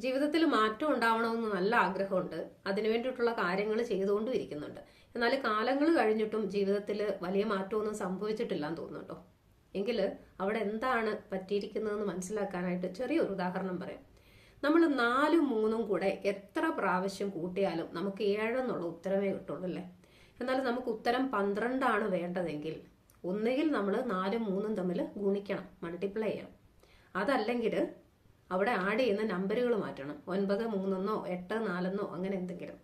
ജീവിതത്തിൽ മാറ്റം ഉണ്ടാവണമെന്ന് നല്ല ആഗ്രഹമുണ്ട്. അതിനു വേണ്ടിയിട്ടുള്ള കാര്യങ്ങൾ ചെയ്തുകൊണ്ടും ഇരിക്കുന്നുണ്ട്. എന്നാൽ കാലങ്ങൾ കഴിഞ്ഞിട്ടും ജീവിതത്തിൽ വലിയ മാറ്റമൊന്നും സംഭവിച്ചിട്ടില്ലാന്ന് തോന്നുന്നുണ്ടോ? എങ്കിൽ അവിടെ എന്താണ് പറ്റിയിരിക്കുന്നതെന്ന് മനസ്സിലാക്കാനായിട്ട് ചെറിയൊരു ഉദാഹരണം പറയാം. നമ്മൾ 4ഉം 3ഉം കൂടെ എത്ര പ്രാവശ്യം കൂട്ടിയാലും നമുക്ക് 7 എന്നുള്ള ഉത്തരമേ കിട്ടുള്ളൂ അല്ലേ? എന്നാൽ നമുക്ക് ഉത്തരം 12 വേണ്ടതെങ്കിൽ ഒന്നുകിൽ നമ്മൾ 4ഉം 3ഉം തമ്മിൽ ഗുണിക്കണം, മൾട്ടിപ്ലൈ ചെയ്യണം. അതല്ലെങ്കിൽ അവിടെ ആഡ് ചെയ്യുന്ന നമ്പറുകൾ മാറ്റണം. 9 3 8 4 അങ്ങനെ എന്തെങ്കിലും.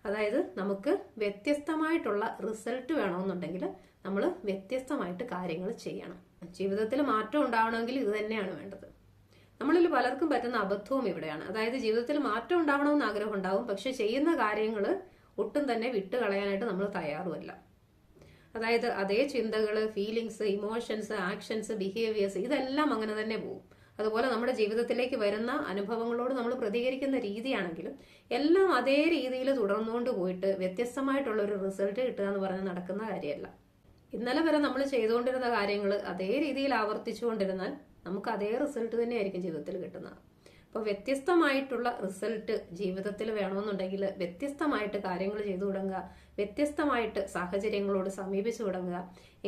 അതായത് നമുക്ക് വ്യത്യസ്തമായിട്ടുള്ള റിസൾട്ട് വേണമെന്നുണ്ടെങ്കിൽ നമ്മൾ വ്യത്യസ്തമായിട്ട് കാര്യങ്ങൾ ചെയ്യണം. ജീവിതത്തിൽ മാറ്റം ഉണ്ടാവണമെങ്കിൽ ഇത് തന്നെയാണ് വേണ്ടത്. നമ്മളിൽ പലർക്കും പറ്റുന്ന അബദ്ധവും ഇവിടെയാണ്. അതായത് ജീവിതത്തിൽ മാറ്റം ഉണ്ടാവണമെന്ന് ആഗ്രഹം ഉണ്ടാവും, പക്ഷെ ചെയ്യുന്ന കാര്യങ്ങൾ ഒട്ടും തന്നെ വിട്ടുകളയാനായിട്ട് നമ്മൾ തയ്യാറുമല്ല. അതായത് അതേ ചിന്തകൾ, ഫീലിങ്സ്, ഇമോഷൻസ്, ആക്ഷൻസ്, ബിഹേവിയേഴ്സ് ഇതെല്ലാം അങ്ങനെ തന്നെ പോകും. അതുപോലെ നമ്മുടെ ജീവിതത്തിലേക്ക് വരുന്ന അനുഭവങ്ങളോട് നമ്മൾ പ്രതികരിക്കുന്ന രീതിയാണെങ്കിലും എല്ലാം അതേ രീതിയിൽ തുടർന്നുകൊണ്ട് പോയിട്ട് വ്യത്യസ്തമായിട്ടുള്ള ഒരു റിസൾട്ട് കിട്ടുക എന്ന് പറഞ്ഞാൽ നടക്കുന്ന കാര്യമല്ല. ഇന്നലെ വരെ നമ്മൾ ചെയ്തുകൊണ്ടിരുന്ന കാര്യങ്ങൾ അതേ രീതിയിൽ ആവർത്തിച്ചുകൊണ്ടിരുന്നാൽ നമുക്ക് അതേ റിസൾട്ട് തന്നെയായിരിക്കും ജീവിതത്തിൽ കിട്ടുന്നത്. അപ്പോൾ വ്യത്യസ്തമായിട്ടുള്ള റിസൾട്ട് ജീവിതത്തിൽ വേണമെന്നുണ്ടെങ്കിൽ വ്യത്യസ്തമായിട്ട് കാര്യങ്ങൾ ചെയ്തു തുടങ്ങുക, വ്യത്യസ്തമായിട്ട് സാഹചര്യങ്ങളോട് സമീപിച്ചു തുടങ്ങുക.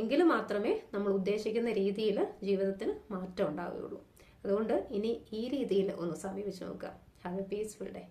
എങ്കിൽ മാത്രമേ നമ്മൾ ഉദ്ദേശിക്കുന്ന രീതിയിൽ ജീവിതത്തിന് മാറ്റം ഉണ്ടാവുകയുള്ളൂ. അതുകൊണ്ട് ഇനി ഈ രീതിയിൽ ഒന്ന് സമീപിച്ചു നോക്കുക. Have A peaceful day.